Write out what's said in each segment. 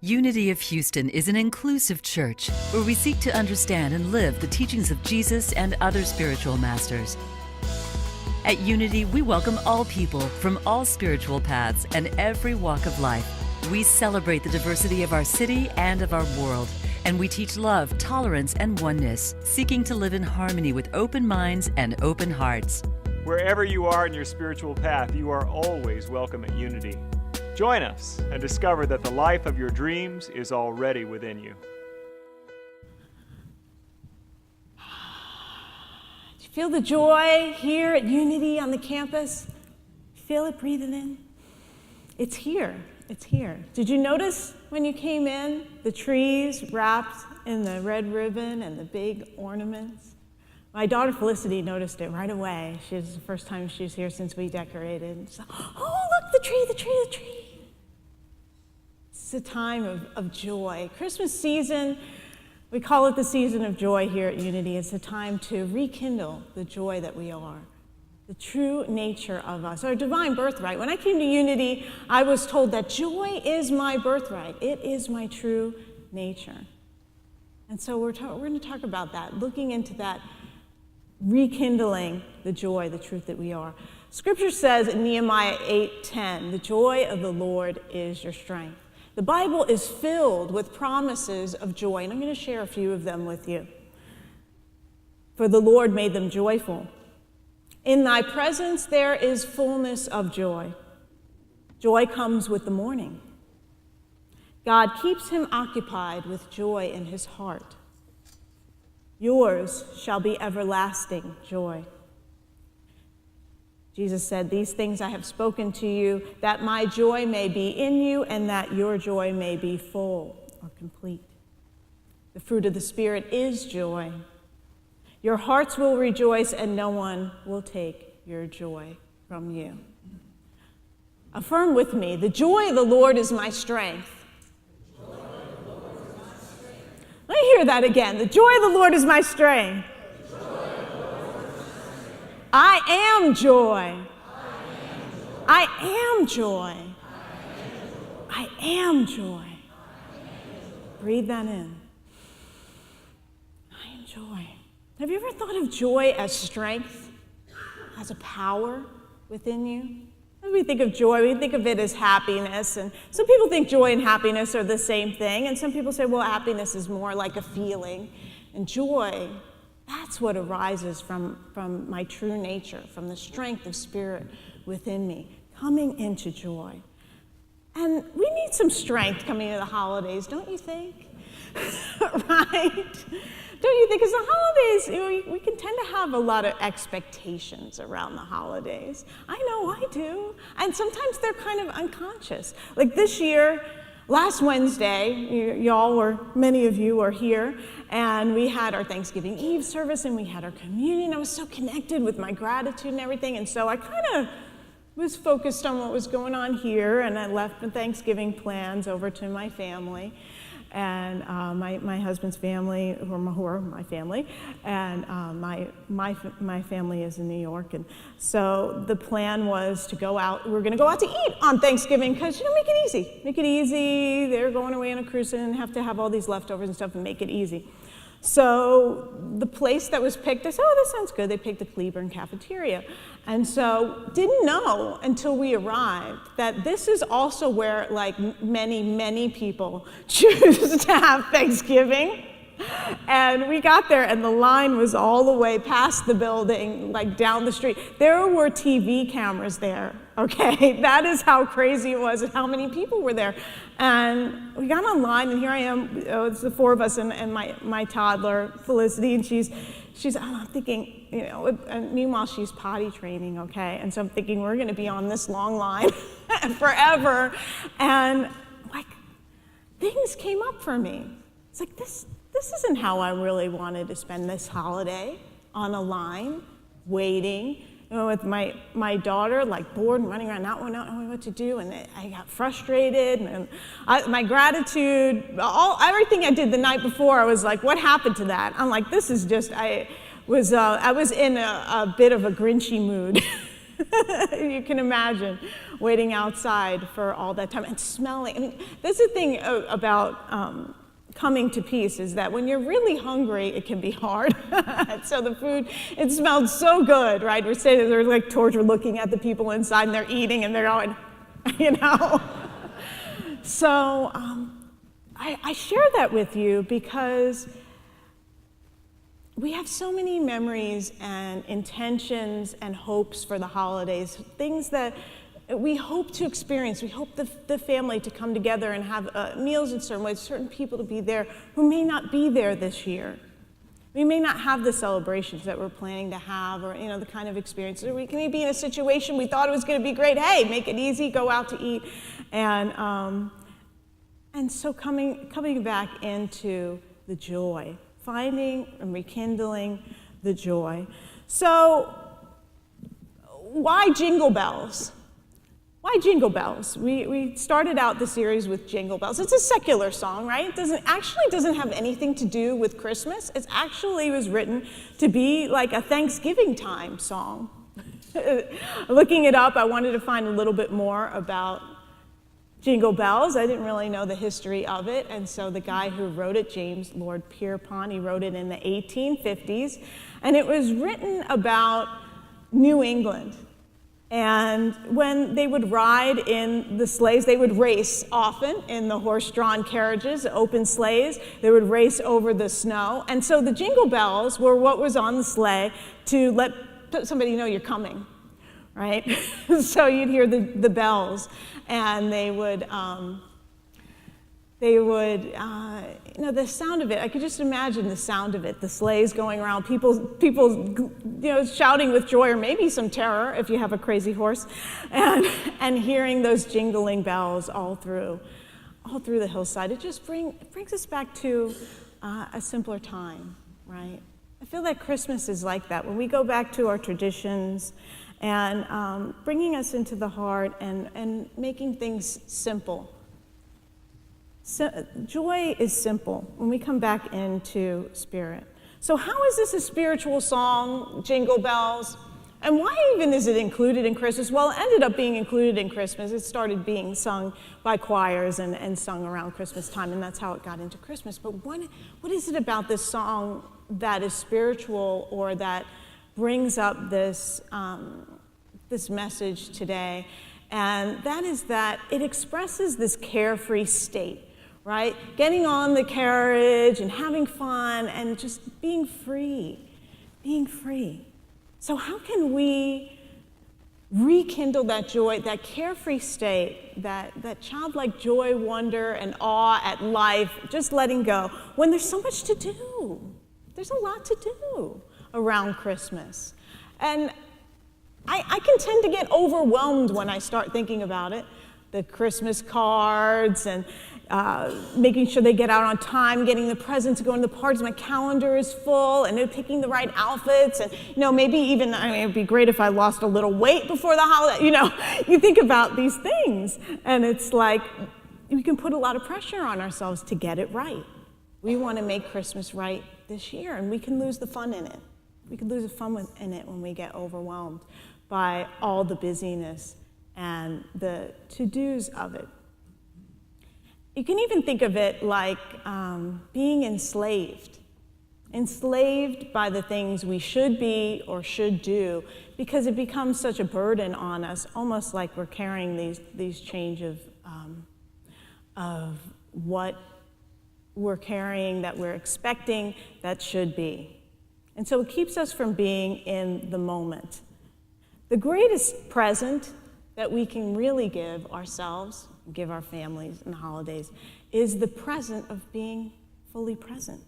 Unity of Houston is an inclusive church where we seek to understand and live the teachings of Jesus and other spiritual masters. At Unity, we welcome all people from all spiritual paths and every walk of life. We celebrate the diversity of our city and of our world, and we teach love, tolerance, and oneness, seeking to live in harmony with open minds and open hearts. Wherever you are in your spiritual path, you are always welcome at Unity. Join us and discover that the life of your dreams is already within you. Do you feel the joy here at Unity on the campus? Feel it breathing in? It's here. It's here. Did you notice when you came in the trees wrapped in the red ribbon and the big ornaments? My daughter Felicity noticed it right away. It's the first time she's here since we decorated. So, oh, look, the tree, the tree, the tree. It's a time of joy. Christmas season, we call it the season of joy here at Unity. It's a time to rekindle the joy that we are, the true nature of us, our divine birthright. When I came to Unity, I was told that joy is my birthright. It is my true nature. And so we're going to talk about that, looking into that, rekindling the joy, the truth that we are. Scripture says in Nehemiah 8:10, the joy of the Lord is your strength. The Bible is filled with promises of joy, and I'm going to share a few of them with you. For the Lord made them joyful. In thy presence there is fullness of joy. Joy comes with the morning. God keeps him occupied with joy in his heart. Yours shall be everlasting joy. Jesus said, these things I have spoken to you, that my joy may be in you and that your joy may be full or complete. The fruit of the Spirit is joy. Your hearts will rejoice and no one will take your joy from you. Affirm with me, the joy of the Lord is my strength. Let me hear that again. The joy of the Lord is my strength. I am joy. I am joy. I am joy. Breathe that in. I am joy. Have you ever thought of joy as strength, as a power within you? When we think of joy, we think of it as happiness. And some people think joy and happiness are the same thing. And some people say, well, happiness is more like a feeling. And joy, that's what arises from my true nature, from the strength of spirit within me, coming into joy. And we need some strength coming into the holidays, don't you think? Right? Don't you think? Because the holidays, we can tend to have a lot of expectations around the holidays. I know I do. And sometimes they're kind of unconscious. Like this year, last Wednesday, many of you were here, and we had our Thanksgiving Eve service, and we had our communion. I was so connected with my gratitude and everything, and so I kind of was focused on what was going on here, and I left the Thanksgiving plans over to my family, and my husband's family, who are my family, and my family is in New York, and so the plan was to go out. We were going to go out to eat on Thanksgiving because make it easy. They're going away on a cruise and have to have all these leftovers and stuff and make it easy. So the place that was picked, I said, oh, this sounds good. They picked the Cleburne cafeteria. And so didn't know until we arrived that this is also where many, many people choose to have Thanksgiving. And we got there and the line was all the way past the building, down the street. There were TV cameras there, okay? That is how crazy it was and how many people were there. And we got online, and here I am, it's the four of us and my toddler, Felicity, and I'm thinking, and meanwhile she's potty training, okay? And so I'm thinking we're gonna be on this long line forever. And things came up for me. It's like, this isn't how I really wanted to spend this holiday, on a line, waiting, with my daughter, bored and running around, not knowing what to do, and I got frustrated, and my gratitude, everything I did the night before, I was like, what happened to that? I'm like, this is just, I was in a bit of a Grinchy mood. You can imagine waiting outside for all that time and smelling. I mean, that's the thing about coming to peace, is that when you're really hungry, it can be hard. So the food, it smelled so good, right? We're sitting there like torture, looking at the people inside, and they're eating, and they're going, you know. So I share that with you because we have so many memories and intentions and hopes for the holidays, things that we hope to experience. We hope the family to come together and have meals in certain ways, certain people to be there who may not be there this year. We may not have the celebrations that we're planning to have, or the kind of experiences. Or we can be in a situation we thought it was going to be great. Hey, make it easy, go out to eat, and so coming back into the joy, finding and rekindling the joy. So, why Jingle Bells? Why Jingle Bells? We started out the series with Jingle Bells. It's a secular song, right? It doesn't have anything to do with Christmas. It actually was written to be like a Thanksgiving time song. Looking it up, I wanted to find a little bit more about Jingle Bells. I didn't really know the history of it, and so the guy who wrote it, James Lord Pierpont, he wrote it in the 1850s, and it was written about New England. And when they would ride in the sleighs, they would race often in the horse-drawn carriages, open sleighs. They would race over the snow. And so the jingle bells were what was on the sleigh to let somebody know you're coming, right? So you'd hear the bells, and they would the sound of it, I could just imagine the sound of it, the sleighs going around, people shouting with joy, or maybe some terror if you have a crazy horse, and hearing those jingling bells all through the hillside. It just brings us back to a simpler time, right? I feel that Christmas is like that, when we go back to our traditions and bringing us into the heart and making things simple. So, joy is simple when we come back into spirit. So how is this a spiritual song, Jingle Bells? And why even is it included in Christmas? Well, it ended up being included in Christmas. It started being sung by choirs and sung around Christmas time, and that's how it got into Christmas. But what is it about this song that is spiritual, or that brings up this message today? And that is that it expresses this carefree state, right? Getting on the carriage and having fun and just being free. So how can we rekindle that joy, that carefree state, that childlike joy, wonder, and awe at life, just letting go, when there's so much to do? There's a lot to do around Christmas. And I can tend to get overwhelmed when I start thinking about it. The Christmas cards and making sure they get out on time, getting the presents, going to the parties. My calendar is full, and they're picking the right outfits. And maybe even, it'd be great if I lost a little weight before the holiday. You think about these things, and it's like we can put a lot of pressure on ourselves to get it right. We want to make Christmas right this year, and we can lose the fun in it. We can lose the fun in it when we get overwhelmed by all the busyness and the to-dos of it. You can even think of it like being enslaved by the things we should be or should do, because it becomes such a burden on us, almost like we're carrying these chains of what we're carrying, that we're expecting, that should be. And so it keeps us from being in the moment. The greatest present that we can really give ourselves, give our families in the holidays, is the present of being fully present.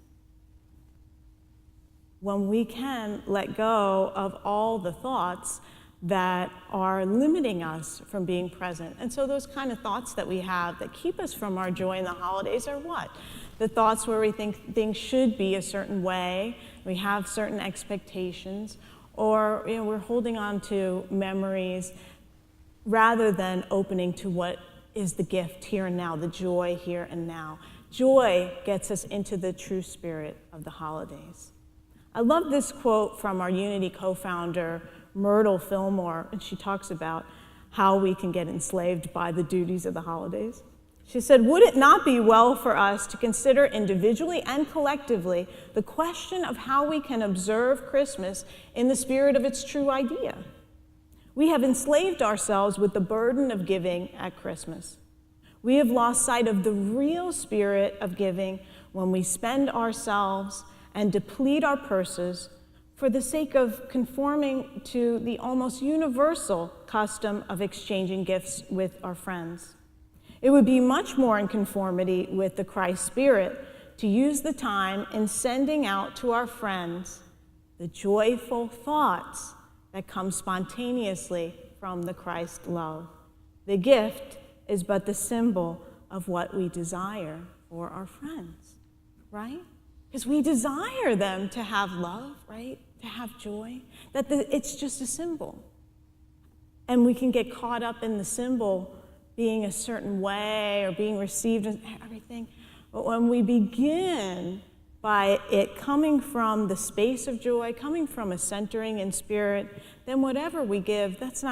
When we can let go of all the thoughts that are limiting us from being present. And so those kind of thoughts that we have that keep us from our joy in the holidays are what? The thoughts where we think things should be a certain way, we have certain expectations, or we're holding on to memories rather than opening to what is the gift here and now, the joy here and now. Joy gets us into the true spirit of the holidays. I love this quote from our Unity co-founder, Myrtle Fillmore, and she talks about how we can get enslaved by the duties of the holidays. She said, "Would it not be well for us to consider individually and collectively the question of how we can observe Christmas in the spirit of its true idea? We have enslaved ourselves with the burden of giving at Christmas. We have lost sight of the real spirit of giving when we spend ourselves and deplete our purses for the sake of conforming to the almost universal custom of exchanging gifts with our friends. It would be much more in conformity with the Christ spirit to use the time in sending out to our friends the joyful thoughts that come spontaneously from the Christ love. The gift is but the symbol of what we desire for our friends, right? Because we desire them to have love, right? To have joy. It's just a symbol. And we can get caught up in the symbol being a certain way or being received and everything. But when we begin by it coming from the space of joy, coming from a centering in spirit, then whatever we give, that's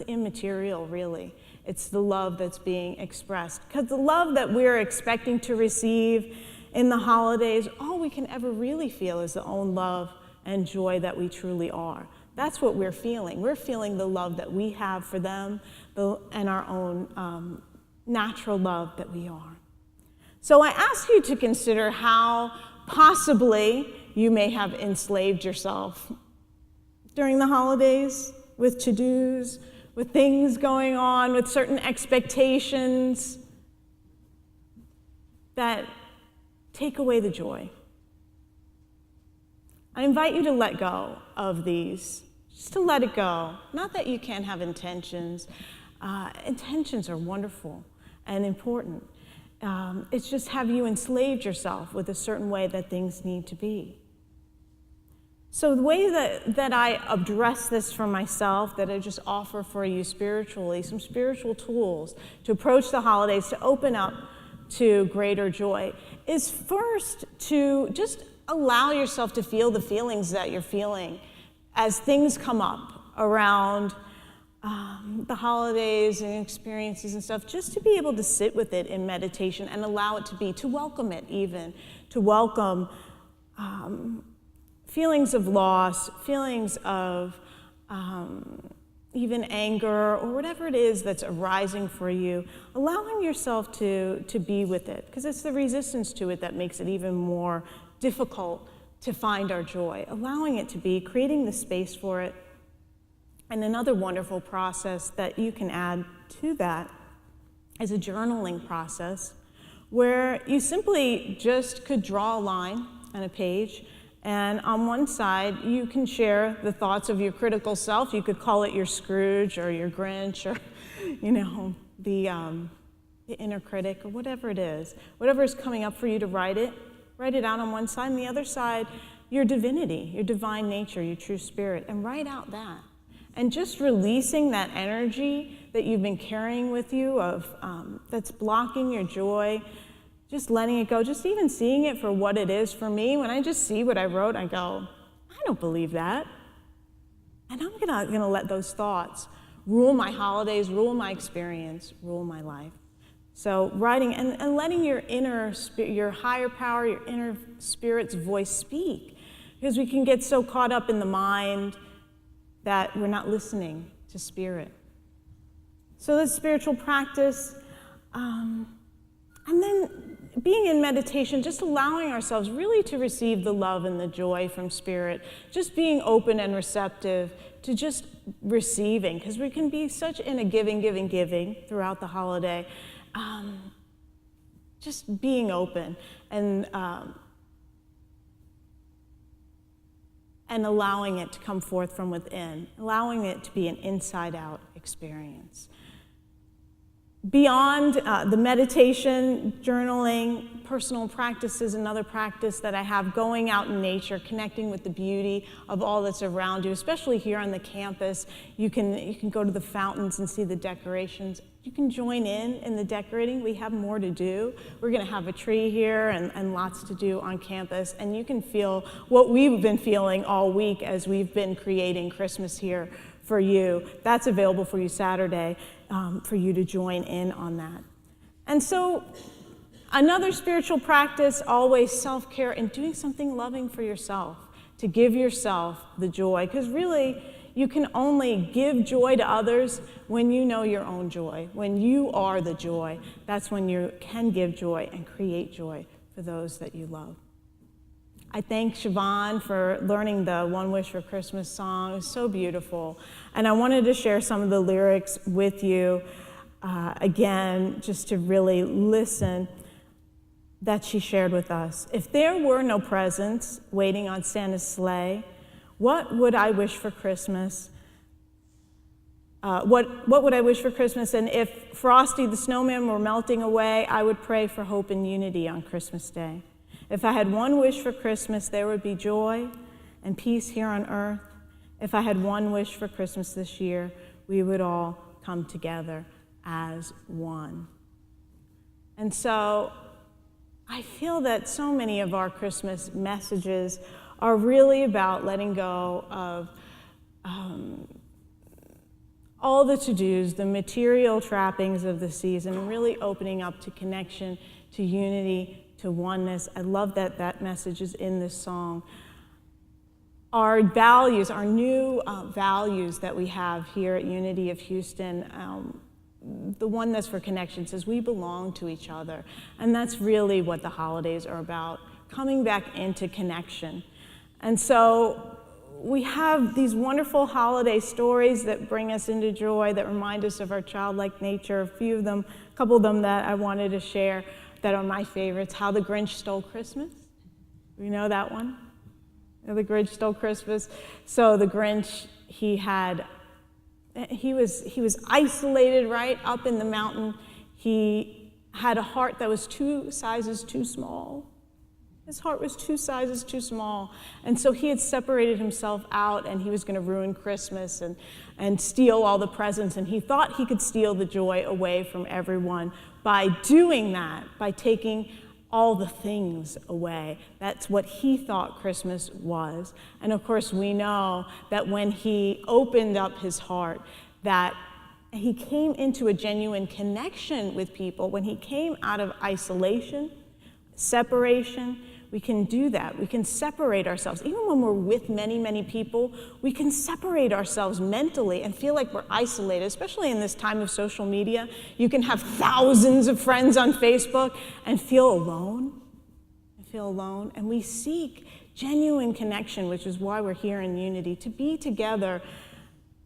immaterial, really. It's the love that's being expressed. Because the love that we're expecting to receive in the holidays, all we can ever really feel is the own love and joy that we truly are. That's what we're feeling. We're feeling the love that we have for them and our own natural love that we are. So I ask you to consider how possibly you may have enslaved yourself during the holidays with to-dos, with things going on, with certain expectations that take away the joy. I invite you to let go of these, just to let it go. Not that you can't have intentions. Intentions are wonderful and important. It's just, have you enslaved yourself with a certain way that things need to be? So the way that I address this for myself, that I just offer for you spiritually, some spiritual tools to approach the holidays, to open up to greater joy, is first to just allow yourself to feel the feelings that you're feeling as things come up around the holidays and experiences and stuff, just to be able to sit with it in meditation and allow it to be, to welcome it even, to welcome feelings of loss, feelings of even anger, or whatever it is that's arising for you, allowing yourself to be with it, because it's the resistance to it that makes it even more difficult to find our joy. Allowing it to be, creating the space for it. And another wonderful process that you can add to that is a journaling process, where you simply just could draw a line on a page, and on one side you can share the thoughts of your critical self. You could call it your Scrooge or your Grinch, or the inner critic, or whatever it is. Whatever is coming up for you, to write it out on one side, and the other side your divinity, your divine nature, your true spirit, and write out that. And just releasing that energy that you've been carrying with you of that's blocking your joy, just letting it go, just even seeing it for what it is. For me, when I just see what I wrote, I go, I don't believe that. And I'm gonna let those thoughts rule my holidays, rule my experience, rule my life. So writing and letting your inner spirit, your higher power, your inner spirit's voice speak. Because we can get so caught up in the mind that we're not listening to spirit. So this spiritual practice, and then being in meditation, just allowing ourselves really to receive the love and the joy from spirit, just being open and receptive to just receiving, because we can be such in a giving throughout the holiday. Just being open and allowing it to come forth from within, allowing it to be an inside-out experience. Beyond the meditation, journaling, personal practice is another practice that I have, going out in nature, connecting with the beauty of all that's around you, especially here on the campus. You can go to the fountains and see the decorations. you can join in the decorating. We have more to do. We're going to have a tree here and lots to do on campus. And you can feel what we've been feeling all week as we've been creating Christmas here for you. That's available for you Saturday for you to join in on that. And so another spiritual practice, always self-care and doing something loving for yourself, to give yourself the joy. Because really, you can only give joy to others when you know your own joy. When you are the joy, that's when you can give joy and create joy for those that you love. I thank Siobhan for learning the One Wish for Christmas song. It was so beautiful. And I wanted to share some of the lyrics with you again, just to really listen, that she shared with us. If there were no presents waiting on Santa's sleigh, what would I wish for Christmas? What would I wish for Christmas? And if Frosty the Snowman were melting away, I would pray for hope and unity on Christmas Day. If I had one wish for Christmas, there would be joy and peace here on earth. If I had one wish for Christmas this year, we would all come together as one. And so I feel that so many of our Christmas messages are really about letting go of all the to-dos, the material trappings of the season, and really opening up to connection, to unity, to oneness. I love that that message is in this song. Our values, our new values that we have here at Unity of Houston, the oneness for connection says we belong to each other. And that's really what the holidays are about, coming back into connection. And so we have these wonderful holiday stories that bring us into joy, that remind us of our childlike nature. A few of them, a couple of them that I wanted to share that are my favorites. How the Grinch Stole Christmas. You know that one? The Grinch Stole Christmas. So the Grinch, he was isolated right up in the mountain. He had a heart that was 2 sizes too small. His heart was 2 sizes too small. And so he had separated himself out, and he was going to ruin Christmas and steal all the presents. And he thought he could steal the joy away from everyone by doing that, by taking all the things away. That's what he thought Christmas was. And of course, we know that when he opened up his heart, that he came into a genuine connection with people. When he came out of isolation, separation, we can do that. We can separate ourselves. Even when we're with many, many people, we can separate ourselves mentally and feel like we're isolated, especially in this time of social media. You can have thousands of friends on Facebook and feel alone. And we seek genuine connection, which is why we're here in Unity, to be together,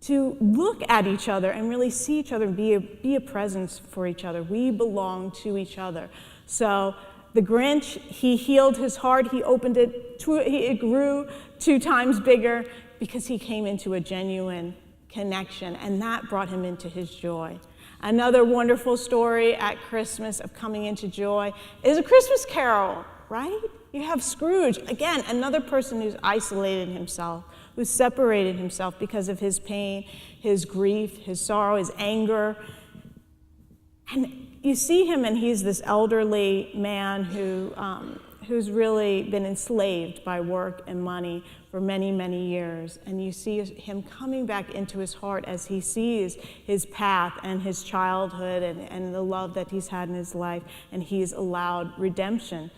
to look at each other and really see each other and be a presence for each other. We belong to each other. So the Grinch, he healed his heart. He opened it. It grew 2 times bigger because he came into a genuine connection, and that brought him into his joy. Another wonderful story at Christmas of coming into joy is A Christmas Carol, right? You have Scrooge, again, another person who's isolated himself, who separated himself because of his pain, his grief, his sorrow, his anger. And you see him, and he's this elderly man who's really been enslaved by work and money for many, many years. And you see him coming back into his heart as he sees his path and his childhood and the love that he's had in his life, and he's allowed redemption.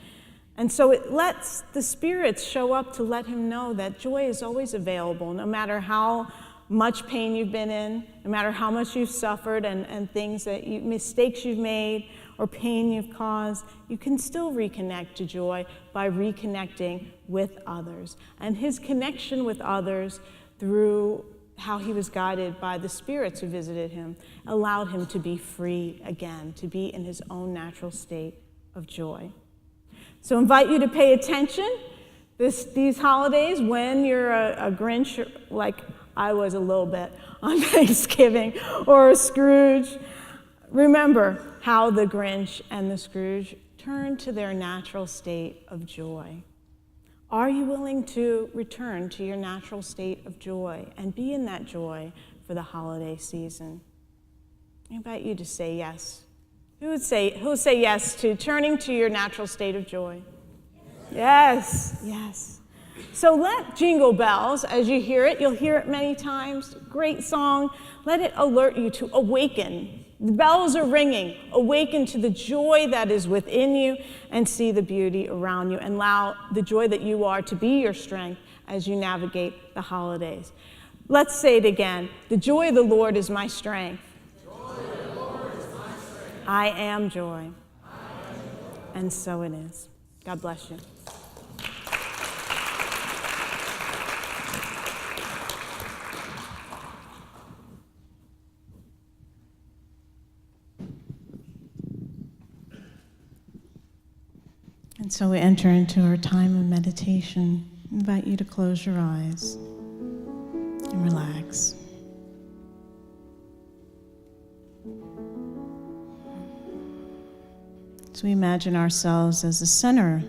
And so it lets the spirits show up to let him know that joy is always available, no matter how much pain you've been in, no matter how much you've suffered and things mistakes you've made or pain you've caused, you can still reconnect to joy by reconnecting with others. And his connection with others through how he was guided by the spirits who visited him allowed him to be free again, to be in his own natural state of joy. So I invite you to pay attention these holidays when you're a Grinch, like I was a little bit on Thanksgiving, or a Scrooge. Remember how the Grinch and the Scrooge turned to their natural state of joy. Are you willing to return to your natural state of joy and be in that joy for the holiday season? I invite you to say yes. Who would say yes to turning to your natural state of joy? Yes, yes. So let Jingle Bells, as you hear it, you'll hear it many times, great song, let it alert you to awaken. The bells are ringing. Awaken to the joy that is within you and see the beauty around you, and allow the joy that you are to be your strength as you navigate the holidays. Let's say it again. The joy of the Lord is my strength. I am joy. And so it is. God bless you. And so we enter into our time of meditation. I invite you to close your eyes and relax. So we imagine ourselves as the center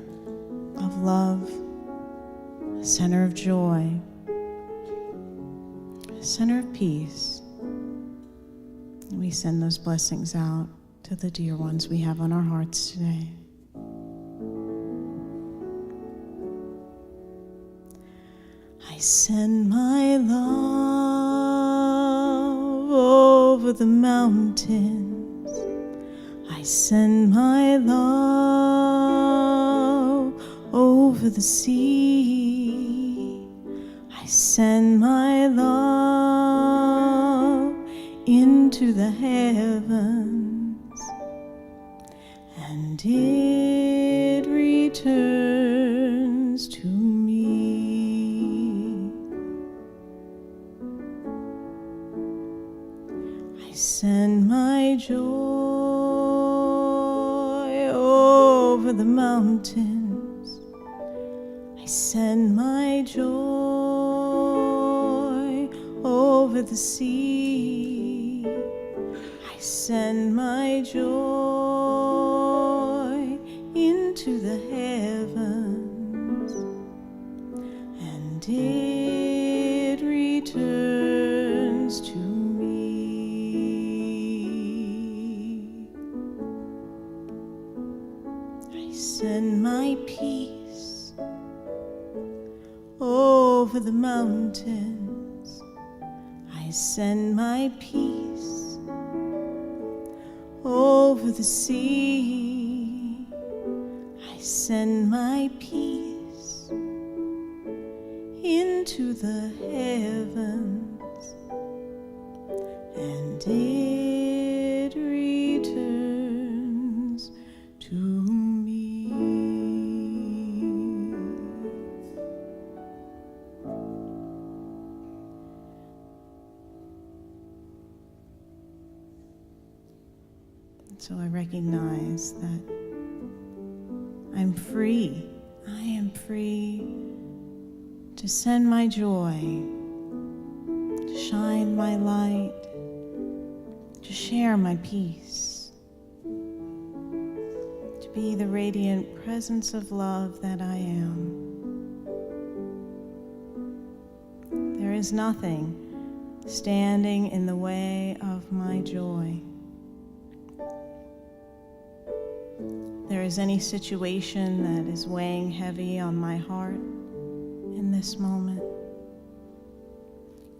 of love, the center of joy, the center of peace. And we send those blessings out to the dear ones we have on our hearts today. I send my love over the mountains. I send my love over the sea. I send my love into the heavens, and it returns to me. I send my joy over the mountains. I send my joy over the sea. I send my joy into the heavens, and it returns to me. I send my peace over the mountains. I send my peace over the sea. I send my peace into the heavens, and it returns to me. So I recognize that I'm free. I am free to send my joy, to shine my light, to share my peace, to be the radiant presence of love that I am. There is nothing standing in the way of my joy. There is any situation that is weighing heavy on my heart in this moment,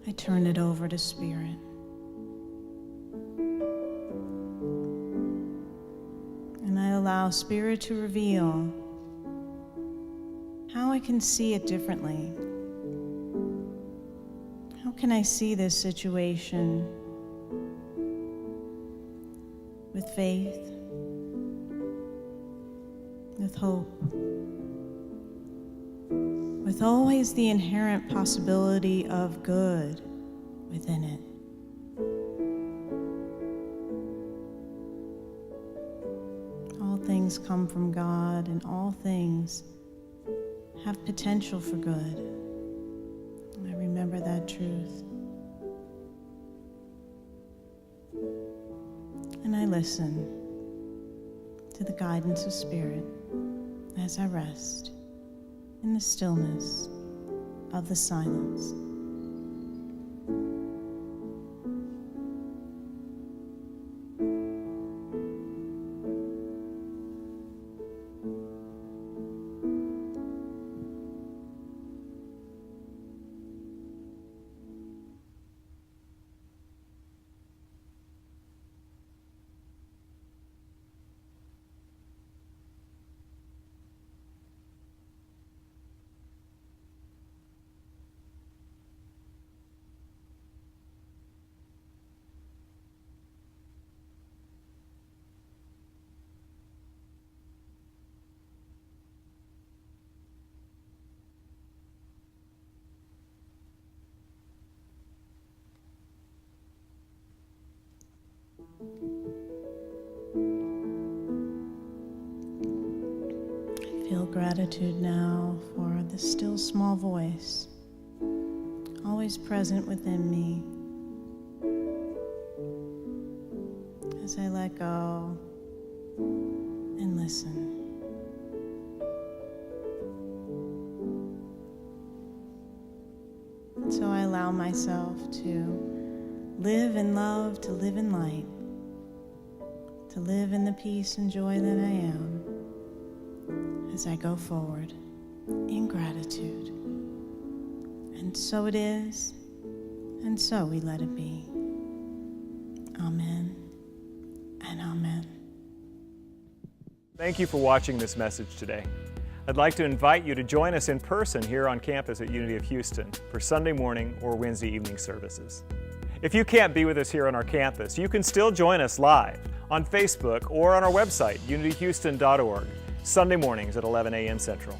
I turn it over to Spirit. And I allow Spirit to reveal how I can see it differently. How can I see this situation with faith, with hope, with always the inherent possibility of good within it. All things come from God, and all things have potential for good. And I remember that truth. And I listen to the guidance of Spirit as I rest in the stillness of the silence. feel gratitude now for the still small voice, always present within me. As I let go and listen. And so I allow myself to live in love, to live in light, to live in the peace and joy that I am as I go forward in gratitude. And so it is, and so we let it be. Amen and amen. Thank you for watching this message today. I'd like to invite you to join us in person here on campus at Unity of Houston for Sunday morning or Wednesday evening services. If you can't be with us here on our campus, you can still join us live on Facebook or on our website, unityhouston.org, Sunday mornings at 11 a.m. Central.